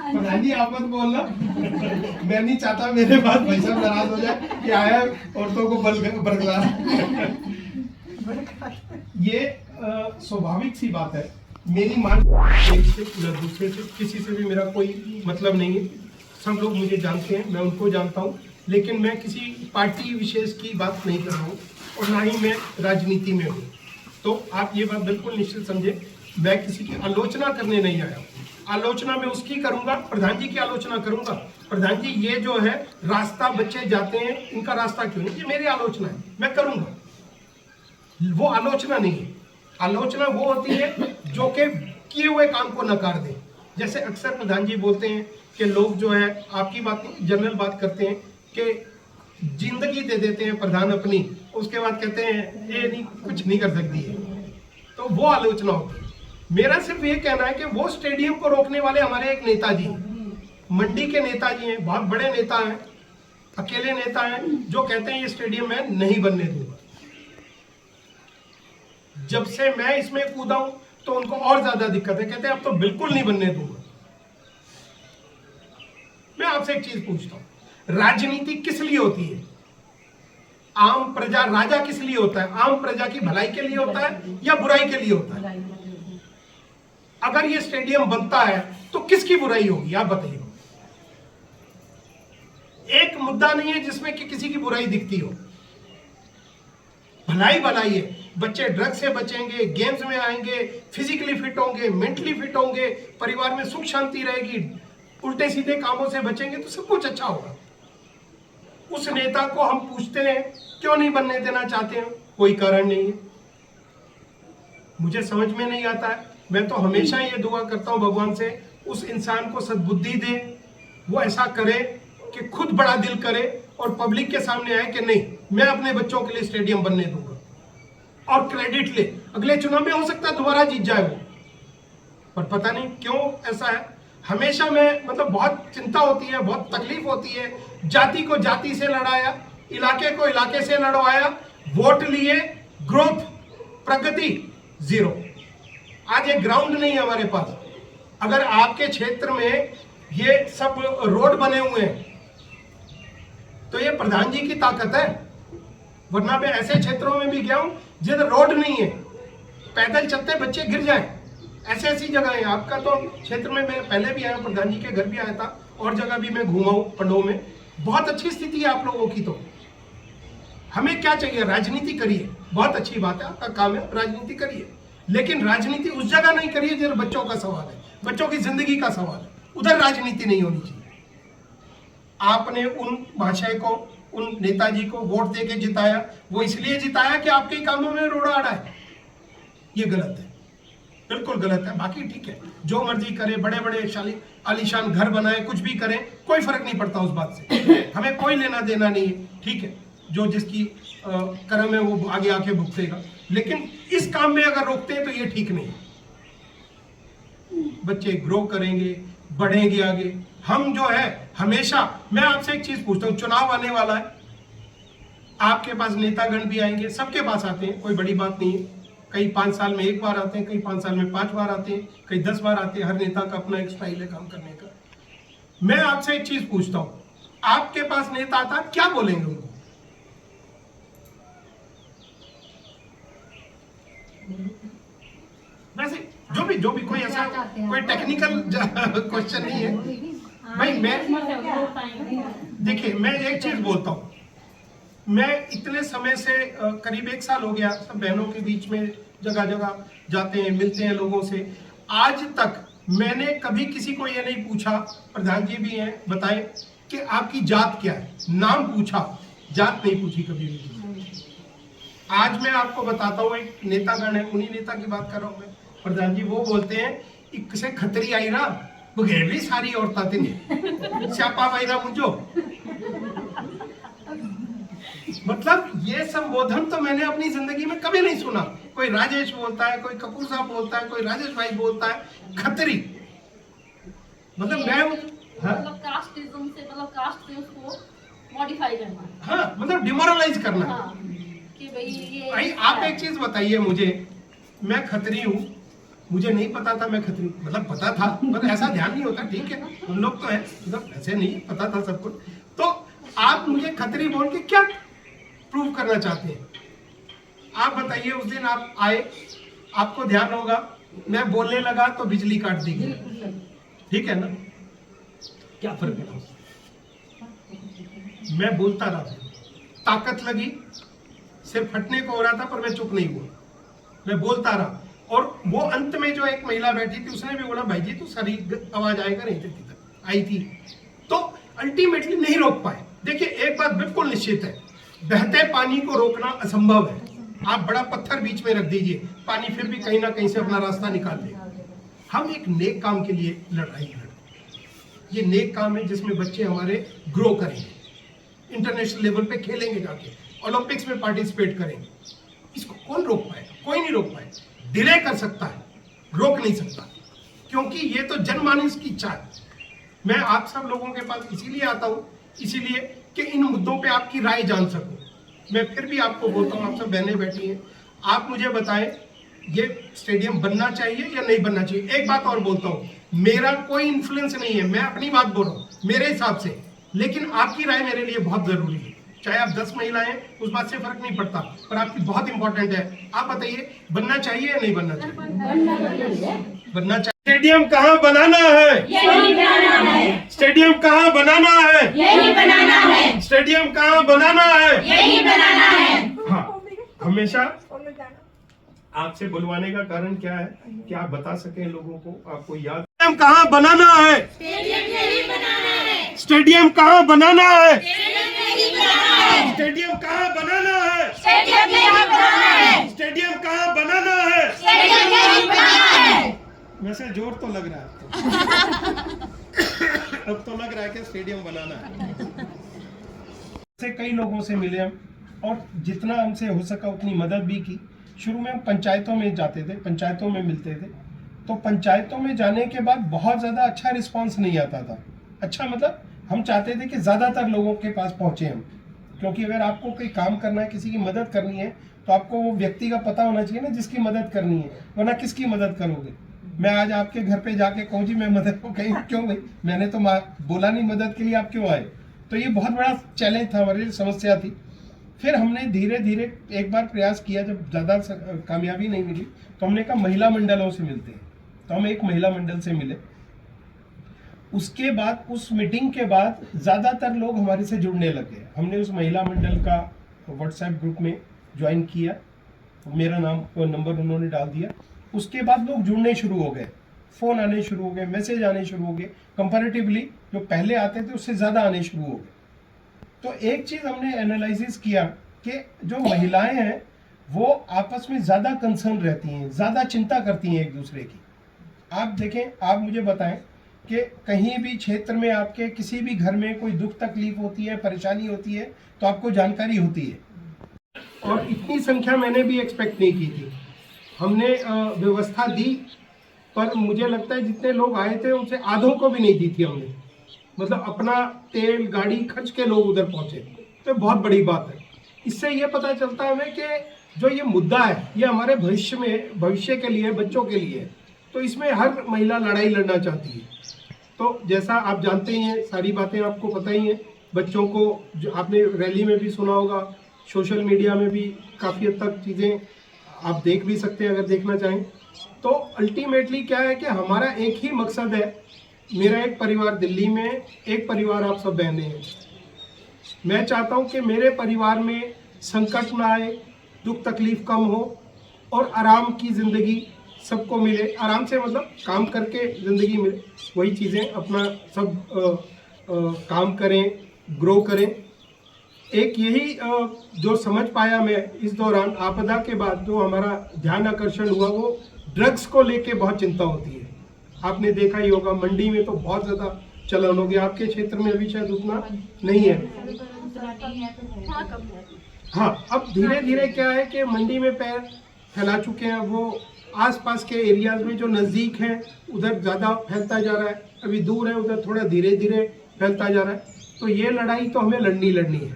प्रधान जी आप मत बोलना, मैं नहीं चाहता मेरे पास भाई साहब नाराज हो जाए कि आया औरतों को बरगला। ये स्वाभाविक सी बात है। मेरी मान एक से दूसरे से किसी से भी मेरा कोई मतलब नहीं है। सब लोग मुझे जानते हैं, मैं उनको जानता हूँ, लेकिन मैं किसी पार्टी विशेष की बात नहीं कर रहा हूँ और ना ही मैं राजनीति में हूँ। तो आप ये बात बिल्कुल निश्चित समझे, मैं किसी की आलोचना करने नहीं आया हूँ। आलोचना मैं उसकी करूंगा, प्रधान जी की आलोचना करूंगा। प्रधान जी ये जो है रास्ता बच्चे जाते हैं, इनका रास्ता क्यों नहीं, ये मेरी आलोचना है, मैं करूंगा। वो आलोचना नहीं है। आलोचना वो होती है जो कि किए हुए काम को नकार दे। जैसे अक्सर प्रधान जी बोलते हैं कि लोग जो है, आपकी बात नहीं, जनरल बात करते हैं कि जिंदगी दे देते हैं प्रधान अपनी, उसके बाद कहते हैं ये नहीं, कुछ नहीं कर सकती है। तो वो आलोचना होती है। मेरा सिर्फ ये कहना है कि वो स्टेडियम को रोकने वाले हमारे एक नेताजी हैं, मंडी के नेताजी हैं, बहुत बड़े नेता हैं, अकेले नेता हैं, जो कहते हैं ये स्टेडियम मैं नहीं बनने दूंगा। जब से मैं इसमें कूदा हूं तो उनको और ज्यादा दिक्कत है, कहते हैं अब तो बिल्कुल नहीं बनने दूंगा। मैं आपसे एक चीज पूछता हूं, राजनीति किस लिए होती है? आम प्रजा, राजा किस लिए होता है? आम प्रजा की भलाई के लिए होता है या बुराई के लिए होता है? अगर ये स्टेडियम बनता है तो किसकी बुराई होगी, आप बताइए। एक मुद्दा नहीं है जिसमें कि किसी की बुराई दिखती हो। भलाई भलाई है, बच्चे ड्रग्स से बचेंगे, गेम्स में आएंगे, फिजिकली फिट होंगे, मेंटली फिट होंगे, परिवार में सुख शांति रहेगी, उल्टे सीधे कामों से बचेंगे, तो सब कुछ अच्छा होगा। उस नेता को हम पूछते हैं क्यों नहीं बनने देना चाहते हैं, कोई कारण नहीं है। मुझे समझ में नहीं आता है। मैं तो हमेशा ये दुआ करता हूं भगवान से, उस इंसान को सद्बुद्धि दे, वो ऐसा करे कि खुद बड़ा दिल करे और पब्लिक के सामने आए कि नहीं, मैं अपने बच्चों के लिए स्टेडियम बनने दूंगा, और क्रेडिट ले। अगले चुनाव में हो सकता है दोबारा जीत जाए वो, पर पता नहीं क्यों ऐसा है। हमेशा मैं मतलब बहुत चिंता होती है, बहुत तकलीफ होती है। जाति को जाति से लड़ाया, इलाके को इलाके से लड़वाया, वोट लिए, ग्रोथ, प्रगति जीरो। आज एक ग्राउंड नहीं है हमारे पास। अगर आपके क्षेत्र में ये सब रोड बने हुए हैं तो ये प्रधान जी की ताकत है, वरना मैं ऐसे क्षेत्रों में भी गया हूं जिधर रोड नहीं है, पैदल चलते बच्चे गिर जाएं, ऐसे ऐसी जगह है। आपका तो क्षेत्र में मैं पहले भी आया, प्रधान जी के घर भी आया था, और जगह भी मैं घूमा हूं पंडों में। बहुत अच्छी स्थिति है आप लोगों की। तो हमें क्या चाहिए? राजनीति करिए, बहुत अच्छी बात है, आपका काम है, राजनीति करिए, लेकिन राजनीति उस जगह नहीं करिए जिधर बच्चों का सवाल है, बच्चों की जिंदगी का सवाल है, उधर राजनीति नहीं होनी चाहिए। आपने उन महाशय को, उन नेताजी को वोट देके जिताया, वो इसलिए जिताया कि आपके कामों में रोड़ा अड़ा है। ये गलत है, बिल्कुल गलत है। बाकी ठीक है, जो मर्जी करे, बड़े बड़े आलीशान घर बनाए, कुछ भी करें, कोई फर्क नहीं पड़ता उस बात से, हमें कोई लेना देना नहीं है। ठीक है, जो जिसकी कर्म है वो आगे आके भुगतेगा, लेकिन इस काम में अगर रोकते हैं तो ये ठीक नहीं। बच्चे ग्रो करेंगे, बढ़ेंगे आगे। हम जो है हमेशा, मैं आपसे एक चीज पूछता हूं, चुनाव आने वाला है, आपके पास नेतागण भी आएंगे, सबके पास आते हैं, कोई बड़ी बात नहीं है। कई 5 साल में 1 बार आते हैं, कई 5 साल में 5 बार आते हैं, कई 10 बार आते हैं। हर नेता का अपना एक स्टाइल है काम करने का। मैं आपसे एक चीज पूछता हूं, आपके पास नेता आता, क्या बोलेंगे उनको? वैसे जो भी कोई ऐसा कोई टेक्निकल क्वेश्चन नहीं है भाई। मैं देखिए, मैं एक चीज बोलता हूं, मैं इतने समय से करीब 1 साल हो गया, सब बहनों के बीच में जगह जगह जाते हैं, मिलते हैं लोगों से। आज तक मैंने कभी किसी को ये नहीं पूछा, प्रधान जी भी हैं, बताएं कि आपकी जात क्या है। नाम पूछा, जात नहीं पूछी कभी भी। आज मैं आपको बताता हूँ, एक नेतागण है, उन्हीं नेता की बात कर रहा हूँ मैं। प्रधान जी वो बोलते हैं इकसे खतरी आई ना, वो भी सारी औरता थी स्यापा पाईरा मुझो। मतलब ये संबोधन तो मैंने अपनी जिंदगी में कभी नहीं सुना। कोई राजेश बोलता है, कोई कपूर साहब बोलता है, कोई राजेश भाई बोलता है खतरी। मतलब मैं मतलब कास्टिज्म से, मतलब कास्ट से उसको मॉडिफाई करना, हाँ, मतलब डिमोरलाइज करना। हाँ, कि भाई ये भाई आप एक चीज बताइए मुझे, मैं खतरी हूं, मुझे नहीं पता था मैं खतरी, मतलब पता था पर ऐसा ध्यान नहीं होता, ठीक है हम लोग तो है, मतलब ऐसे नहीं पता था सब कुछ। तो आप मुझे खतरी बोल के क्या प्रूव करना चाहते हैं? आप बताइए, उस दिन आप आए, आपको ध्यान होगा मैं बोलने लगा तो बिजली काट दी गई, ठीक है ना? क्या फर्क पड़ा? मैं बोलता रहा, ताकत लगी, सिर फटने को हो रहा था पर मैं चुप नहीं हुआ, मैं बोलता रहा। और वो अंत में जो एक महिला बैठी थी उसने भी बोला भाई जी तो सारी आवाज आएगा नहीं तक आई थी, तो अल्टीमेटली नहीं रोक पाए। देखिए एक बात बिल्कुल निश्चित है, बहते पानी को रोकना असंभव है। आप बड़ा पत्थर बीच में रख दीजिए, पानी फिर भी कहीं ना कहीं से अपना रास्ता निकाल देगा। हम एक नेक काम के लिए लड़ाई लड़, ये नेक काम है जिसमें बच्चे हमारे ग्रो करेंगे, इंटरनेशनल लेवल पे खेलेंगे, जाके ओलंपिक्स में पार्टिसिपेट करेंगे। इसको कौन रोक पाएगा? कोई नहीं रोक पाए। डिले कर सकता है, रोक नहीं सकता, क्योंकि ये तो जनमानस की इच्छा है। मैं आप सब लोगों के पास इसीलिए आता हूँ, इसीलिए कि इन मुद्दों पे आपकी राय जान सकूं। मैं फिर भी आपको बोलता हूँ, आप सब बहनें बैठी हैं, आप मुझे बताएं ये स्टेडियम बनना चाहिए या नहीं बनना चाहिए। एक बात और बोलता हूँ, मेरा कोई इन्फ्लुएंस नहीं है, मैं अपनी बात बोल रहा हूँ मेरे हिसाब से, लेकिन आपकी राय मेरे लिए बहुत जरूरी है। चाहे आप 10 महिलाएं, उस बात से फर्क नहीं पड़ता, पर आपकी बहुत इंपॉर्टेंट है। आप बताइए बनना चाहिए या नहीं बनना चाहिए? बनना चाहिए। स्टेडियम कहाँ बनाना है? यही बनाना है। स्टेडियम कहाँ बनाना है? यही बनाना है। स्टेडियम कहाँ बनाना है? यही बनाना है। हाँ, हमेशा आपसे बुलवाने का कारण क्या है कि आप बता सकें लोगों को, आपको याद। स्टेडियम कहाँ बनाना है? स्टेडियम यही बनाना है। स्टेडियम कहाँ बनाना है? स्टेडियम यही बनाना है। स्टेडियम कहाँ बनाना है? स्टेडियम यही बनाना है। स्टेडियम कहाँ बनाना है? स्टेडियम यही बनाना है। वैसे जोर तो लग रहा है अब तो लग रहा है कि स्टेडियम बनाना है। से कई लोगों से मिले हम, और जितना हमसे हो सका उतनी मदद भी की। शुरू में हम पंचायतों में जाते थे, पंचायतों में मिलते थे, तो पंचायतों में जाने के बाद बहुत ज़्यादा अच्छा रिस्पांस नहीं आता था। अच्छा मतलब हम चाहते थे कि ज़्यादातर लोगों के पास पहुँचे हम, क्योंकि अगर आपको कोई काम करना है, किसी की मदद करनी है, तो आपको वो व्यक्ति का पता होना चाहिए ना जिसकी मदद करनी है, वरना किसकी मदद करोगे? मैं आज आपके घर पे जाके कहूँ जी मैं मदद को कहीं, क्यों भाई मैंने तो बोला नहीं मदद के लिए, आप क्यों आए? तो ये बहुत बड़ा चैलेंज था, हमारे लिए समस्या थी। फिर हमने धीरे धीरे एक बार प्रयास किया, जब ज़्यादा कामयाबी नहीं मिली तो हमने कहा महिला मंडलों से मिलते हैं, तो हम एक महिला मंडल से मिले। उसके बाद उस मीटिंग के बाद ज़्यादातर लोग हमारे से जुड़ने लगे। हमने उस महिला मंडल का व्हाट्सएप ग्रुप में ज्वाइन किया, मेरा नाम और नंबर उन्होंने डाल दिया। उसके बाद लोग जुड़ने शुरू हो गए, फ़ोन आने शुरू हो गए, मैसेज आने शुरू हो गए, कंपैरेटिवली जो पहले आते थे उससे ज़्यादा आने शुरू हो गए। तो एक चीज़ हमने एनालिसिस किया कि जो महिलाएं हैं वो आपस में ज़्यादा कंसर्न रहती हैं, ज़्यादा चिंता करती हैं एक दूसरे की। आप देखें, आप मुझे बताएं कि कहीं भी क्षेत्र में आपके किसी भी घर में कोई दुख तकलीफ होती है, परेशानी होती है, तो आपको जानकारी होती है। और इतनी संख्या मैंने भी एक्सपेक्ट नहीं की थी। हमने व्यवस्था दी, पर मुझे लगता है जितने लोग आए थे उनसे आधों को भी नहीं दी थी हमने। मतलब अपना तेल गाड़ी खर्च के लोग उधर पहुंचे, तो बहुत बड़ी बात है। इससे ये पता चलता है हमें कि जो ये मुद्दा है ये हमारे भविष्य के लिए, बच्चों के लिए, तो इसमें हर महिला लड़ाई लड़ना चाहती है। तो जैसा आप जानते ही हैं, सारी बातें आपको पता ही हैं। बच्चों को जो आपने रैली में भी सुना होगा, सोशल मीडिया में भी काफ़ी हद तक चीज़ें आप देख भी सकते हैं अगर देखना चाहें। तो अल्टीमेटली क्या है कि हमारा एक ही मकसद है, मेरा एक परिवार दिल्ली में, एक परिवार आप सब बहनें हैं। मैं चाहता हूं कि मेरे परिवार में संकट ना आए, दुख तकलीफ कम हो और आराम की ज़िंदगी सबको मिले। आराम से मतलब काम करके ज़िंदगी मिले, वही चीज़ें अपना सब काम करें, ग्रो करें। एक यही जो समझ पाया मैं इस दौरान आपदा के बाद, जो हमारा ध्यान आकर्षण हुआ वो ड्रग्स को लेके बहुत चिंता होती है। आपने देखा ही होगा, मंडी में तो बहुत ज़्यादा चलन हो गया। आपके क्षेत्र में अभी शायद उतना नहीं है। हाँ, अब धीरे धीरे क्या है कि मंडी में पैर फैला चुके हैं, वो आसपास के एरियाज में जो नज़दीक हैं उधर ज़्यादा फैलता जा रहा है, अभी दूर है उधर थोड़ा धीरे धीरे फैलता जा रहा है। तो ये लड़ाई तो हमें लड़नी है,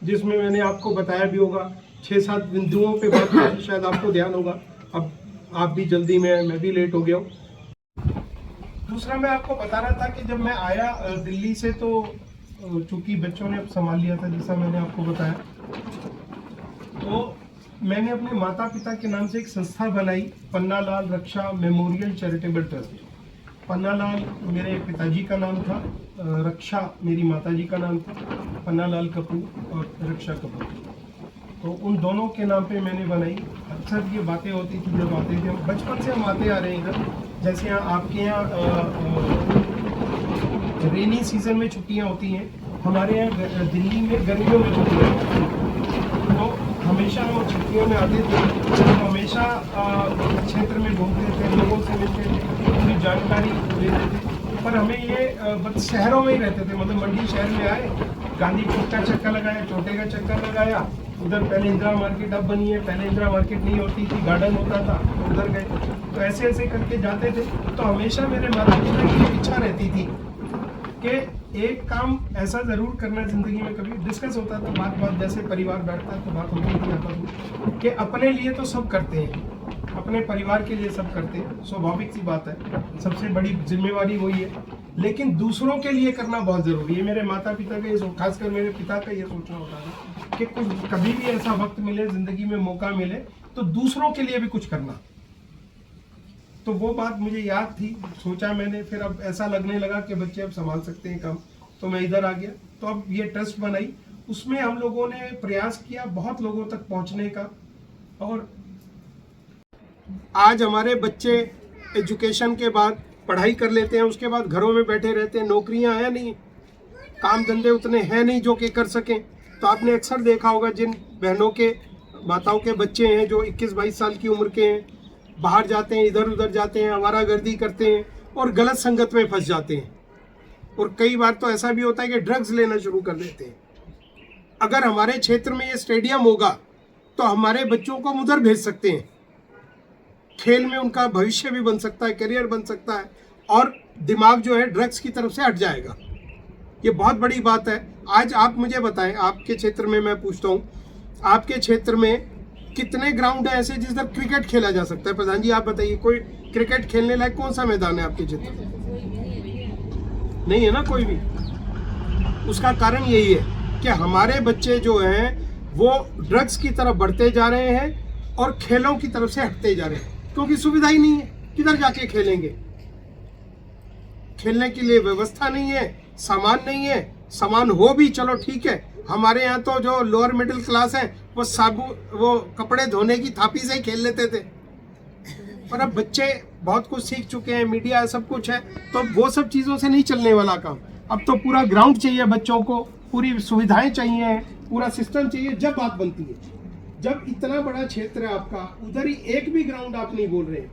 जिसमें मैंने आपको बताया भी होगा 6-7 बिंदुओं पे बात की, शायद आपको ध्यान होगा। अब आप भी जल्दी में, मैं भी लेट हो गया हूँ। दूसरा मैं आपको बता रहा था कि जब मैं आया दिल्ली से तो चूंकि बच्चों ने अब संभाल लिया था जैसा मैंने आपको बताया, तो मैंने अपने माता पिता के नाम से एक संस्था बनाई, पन्नालाल रक्षा मेमोरियल चैरिटेबल ट्रस्ट। पन्नालाल मेरे पिताजी का नाम था, रक्षा मेरी माताजी का नाम था, पन्नालाल कपूर और रक्षा कपूर, तो उन दोनों के नाम पे मैंने बनाई। अक्सर ये बातें होती थी जब आते थे, बचपन से हम आते आ रहे हैं इधर। जैसे यहाँ आपके यहाँ रेनी सीजन में छुट्टियाँ होती हैं, हमारे यहाँ दिल्ली में गर्मियों में छुट्टियाँ होती हैं, तो हमेशा हम छुट्टियों में आते थे, तो हमेशा क्षेत्र में घूमते थे, लोगों से मिलते थे, पूरी जानकारी लेते थे। पर हमें ये बस शहरों में ही रहते थे, मतलब मंडी शहर में आए, गांधी चौक का चक्कर लगाया, चौटे का चक्कर लगाया, उधर पहले इंदिरा मार्केट अब बनी है, पहले इंदिरा मार्केट नहीं होती थी, गार्डन होता था, तो उधर गए, तो ऐसे ऐसे करके जाते थे। तो हमेशा मेरे माता पिता की इच्छा रहती थी कि एक काम ऐसा ज़रूर करना ज़िंदगी में। कभी डिस्कस होता था, बात जैसे परिवार बैठता है तो बात होती थी आता था कि अपने लिए तो सब करते हैं, अपने परिवार के लिए सब करते हैं, स्वाभाविक सी बात है, सबसे बड़ी जिम्मेवारी वही है, लेकिन दूसरों के लिए करना बहुत ज़रूरी है। मेरे माता पिता का ये खासकर मेरे पिता का ये सोचना होता था कि कुछ कभी भी ऐसा वक्त मिले, ज़िंदगी में मौका मिले, तो दूसरों के लिए भी कुछ करना। तो वो बात मुझे याद थी, सोचा मैंने, फिर अब ऐसा लगने लगा कि बच्चे अब संभाल सकते हैं काम, तो मैं इधर आ गया। तो अब ये ट्रस्ट बनाई, उसमें हम लोगों ने प्रयास किया बहुत लोगों तक पहुंचने का, और आज हमारे बच्चे एजुकेशन के बाद पढ़ाई कर लेते हैं, उसके बाद घरों में बैठे रहते हैं, नौकरियां हैं नहीं, काम धंधे उतने हैं नहीं जो कि कर सकें। तो आपने अक्सर देखा होगा जिन बहनों के, माताओं के बच्चे हैं जो 21-22 साल की उम्र के हैं, बाहर जाते हैं, इधर उधर जाते हैं, आवारागर्दी करते हैं और गलत संगत में फंस जाते हैं, और कई बार तो ऐसा भी होता है कि ड्रग्स लेना शुरू कर देते हैं। अगर हमारे क्षेत्र में ये स्टेडियम होगा तो हमारे बच्चों को हम उधर भेज सकते हैं, खेल में उनका भविष्य भी बन सकता है, करियर बन सकता है, और दिमाग जो है ड्रग्स की तरफ से हट जाएगा। ये बहुत बड़ी बात है। आज आप मुझे बताएं, आपके क्षेत्र में मैं पूछता हूँ, आपके क्षेत्र में कितने ग्राउंड है ऐसे जिस तरह क्रिकेट खेला जा सकता है? प्रधान जी आप बताइए, कोई क्रिकेट खेलने लायक कौन सा मैदान है आपके क्षेत्र में? नहीं है ना कोई भी। उसका कारण यही है कि हमारे बच्चे जो हैं वो ड्रग्स की तरफ बढ़ते जा रहे हैं और खेलों की तरफ से हटते जा रहे हैं, क्योंकि सुविधा ही नहीं है, किधर जाके खेलेंगे? खेलने के लिए व्यवस्था नहीं है, सामान नहीं है, सामान हो भी चलो ठीक है, हमारे यहाँ तो जो लोअर मिडिल क्लास है वो कपड़े धोने की थापी से ही खेल लेते थे, पर अब बच्चे बहुत कुछ सीख चुके हैं, मीडिया सब कुछ है, तो वो सब चीज़ों से नहीं चलने वाला काम। अब तो पूरा ग्राउंड चाहिए बच्चों को, पूरी सुविधाएं चाहिए, पूरा सिस्टम चाहिए, जब बात बनती है। जब इतना बड़ा क्षेत्र है आपका, उधर ही एक भी ग्राउंड आप नहीं बोल रहे हैं।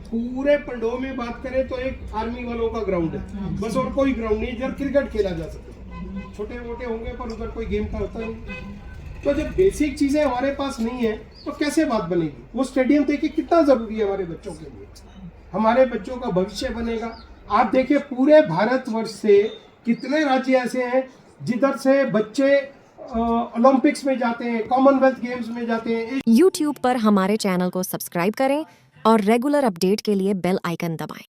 पूरे पंडोह में बात करें तो एक आर्मी वालों का ग्राउंड है बस, और कोई ग्राउंड नहीं जब क्रिकेट खेला जा सके। छोटे मोटे होंगे पर उधर कोई गेम का होता नहीं। तो जब बेसिक चीजें हमारे पास नहीं है तो कैसे बात बनेगी? वो स्टेडियम देखिए कितना जरूरी है हमारे बच्चों के लिए, हमारे बच्चों का भविष्य बनेगा। आप देखिए पूरे भारतवर्ष से कितने राज्य ऐसे हैं जिधर से बच्चे ओलंपिक्स में जाते हैं, कॉमनवेल्थ गेम्स में जाते हैं। YouTube पर हमारे चैनल को सब्सक्राइब करें और रेगुलर अपडेट के लिए बेल आइकन दबाएं।